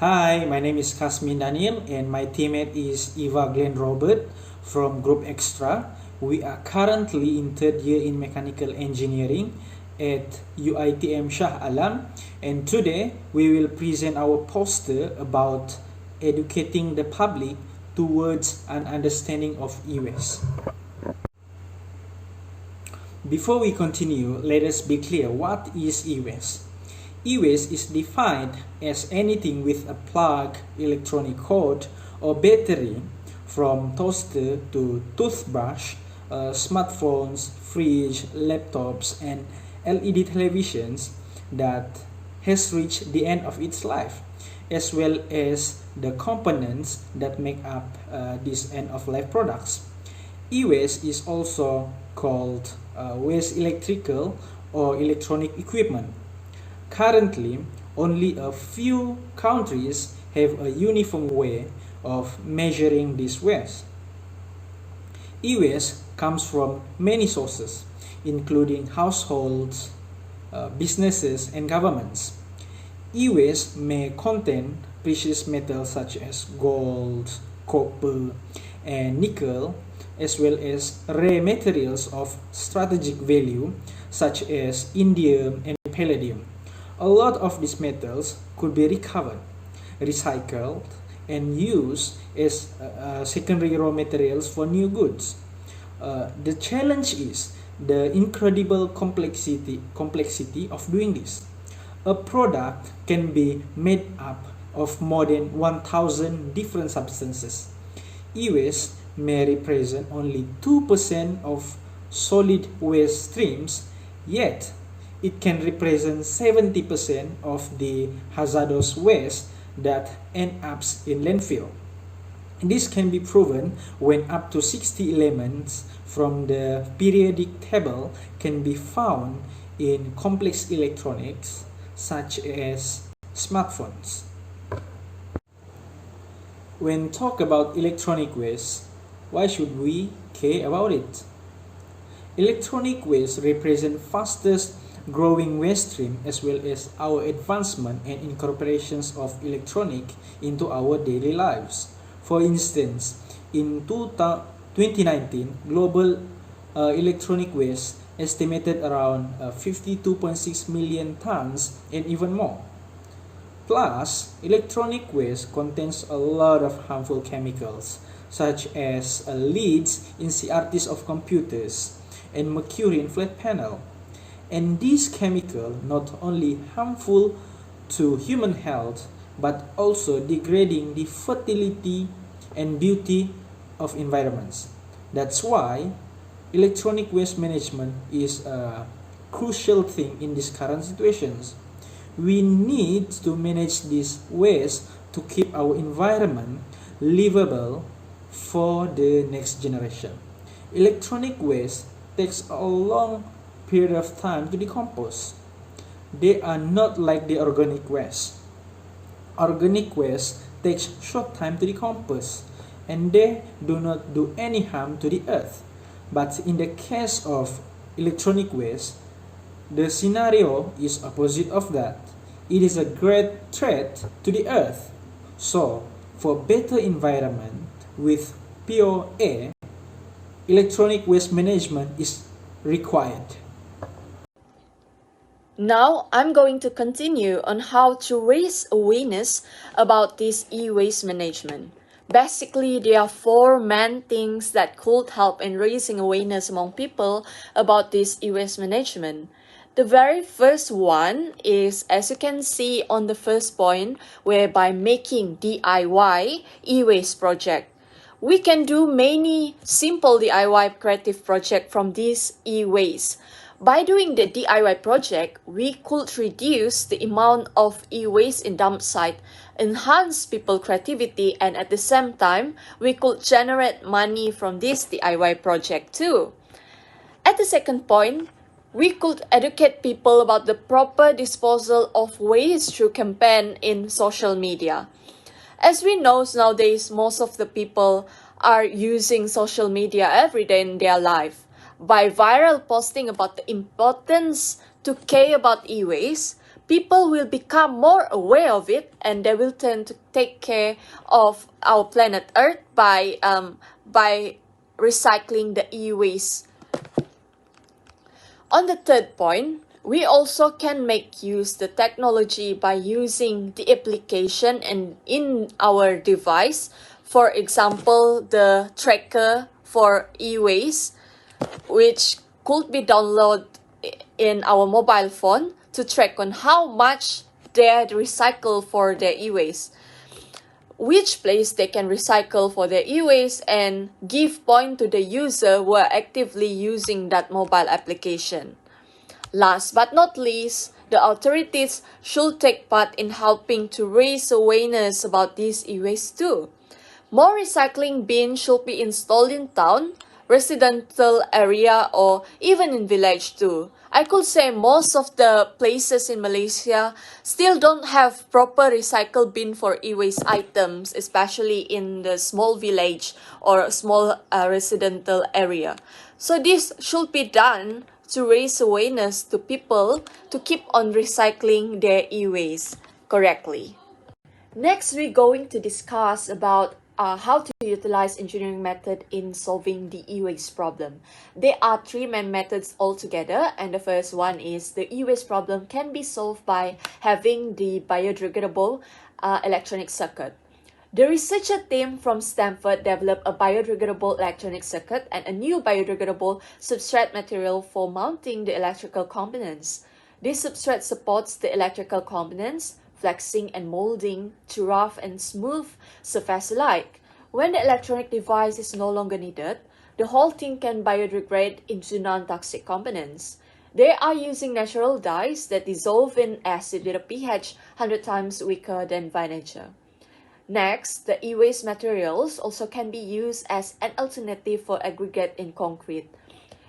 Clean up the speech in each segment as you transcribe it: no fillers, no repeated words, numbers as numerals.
Hi, my name is Kasmin Daniel and my teammate is Eva Glenn Robert from Group Extra. We are currently in third year in mechanical engineering at UITM Shah Alam, and today we will present our poster about educating the public towards an understanding of e-waste. Before we continue, let us be clear, what is e-waste? E-waste is defined as anything with a plug, electronic cord, or battery, from toaster to toothbrush, smartphones, fridge, laptops, and LED televisions that has reached the end of its life, as well as the components that make up these end-of-life products. E-waste is also called waste electrical or electronic equipment. Currently, only a few countries have a uniform way of measuring this waste. E-waste comes from many sources, including households, businesses, and governments. E-waste may contain precious metals such as gold, copper, and nickel, as well as rare materials of strategic value such as indium and palladium. A lot of these metals could be recovered, recycled, and used as secondary raw materials for new goods. The challenge is the incredible complexity of doing this. A product can be made up of more than 1,000 different substances. E-waste may represent only 2% of solid waste streams, yet it can represent 70% of the hazardous waste that end up in landfill. This can be proven when up to 60 elements from the periodic table can be found in complex electronics such as smartphones. When talk about electronic waste, why should we care about it? Electronic waste represent fastest growing waste stream, as well as our advancement and incorporations of electronic into our daily lives. For instance, in 2019, global electronic waste estimated around 52.6 million tons and even more. Plus, electronic waste contains a lot of harmful chemicals such as leads in CRTs of computers and mercury in flat panel. And these chemicals not only harmful to human health but also degrading the fertility and beauty of environments. That's why electronic waste management is a crucial thing in these current situations. We need to manage this waste to keep our environment livable for the next generation. Electronic waste takes a long period of time to decompose. They are not like the organic waste. Organic waste takes short time to decompose, and they do not do any harm to the earth. But in the case of electronic waste, the scenario is opposite of that. It is a great threat to the earth. So, for better environment with pure air, electronic waste management is required. Now I'm going to continue on how to raise awareness about this e-waste management. Basically, there are four main things that could help in raising awareness among people about this e-waste management. The very first one is, as you can see on the first point, whereby making DIY e-waste project. We can do many simple DIY creative project from this e-waste. By doing the DIY project, we could reduce the amount of e-waste in dump site, enhance people creativity, and at the same time, we could generate money from this DIY project too. At the second point, we could educate people about the proper disposal of waste through campaign in social media. As we know nowadays, most of the people are using social media every day in their life. By viral posting about the importance to care about e-waste, people will become more aware of it, and they will tend to take care of our planet Earth by recycling the e-waste. On the third point, we also can make use the technology by using the application and in our device. For example, the tracker for e-waste, which could be downloaded in our mobile phone to track on how much they recycle for their e-waste, which place they can recycle for their e-waste, and give point to the user who are actively using that mobile application. Last but not least, the authorities should take part in helping to raise awareness about this e-waste too. More recycling bins should be installed in town, residential area, or even in village too. I could say most of the places in Malaysia still don't have proper recycle bin for e-waste items, especially in the small village or small residential area. So this should be done to raise awareness to people to keep on recycling their e-waste correctly. Next, we're going to discuss about how to utilize engineering method in solving the e-waste problem. There are three main methods altogether, and the first one is the e-waste problem can be solved by having the biodegradable electronic circuit. The researcher team from Stanford developed a biodegradable electronic circuit and a new biodegradable substrate material for mounting the electrical components. This substrate supports the electrical components, flexing and molding to rough and smooth surface alike. When the electronic device is no longer needed, the whole thing can biodegrade into non-toxic components. They are using natural dyes that dissolve in acid with a pH 100 times weaker than vinegar. Next, the e-waste materials also can be used as an alternative for aggregate in concrete.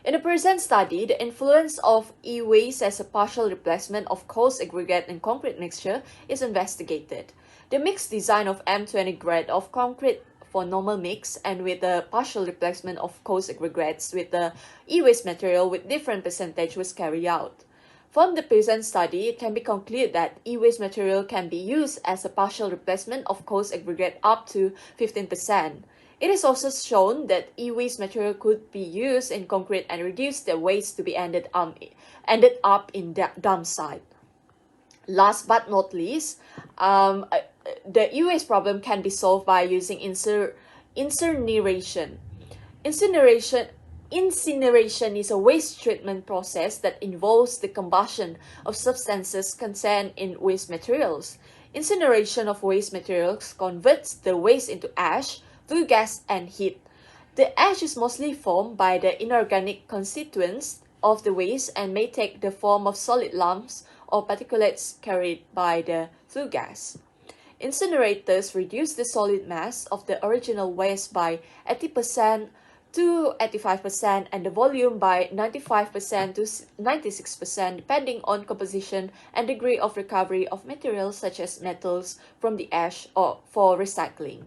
In the present study, the influence of e-waste as a partial replacement of coarse aggregate and concrete mixture is investigated. The mixed design of M20 grade of concrete for normal mix and with the partial replacement of coarse aggregates with the e-waste material with different percentage was carried out. From the present study, it can be concluded that e-waste material can be used as a partial replacement of coarse aggregate up to 15%. It is also shown that e-waste material could be used in concrete and reduce the waste to be ended up in the dump site. Last but not least, the e-waste problem can be solved by using incineration. Incineration is a waste treatment process that involves the combustion of substances contained in waste materials. Incineration of waste materials converts the waste into ash, flue gas, and heat. The ash is mostly formed by the inorganic constituents of the waste and may take the form of solid lumps or particulates carried by the flue gas. Incinerators reduce the solid mass of the original waste by 80% to 85% and the volume by 95% to 96% depending on composition and degree of recovery of materials such as metals from the ash or for recycling.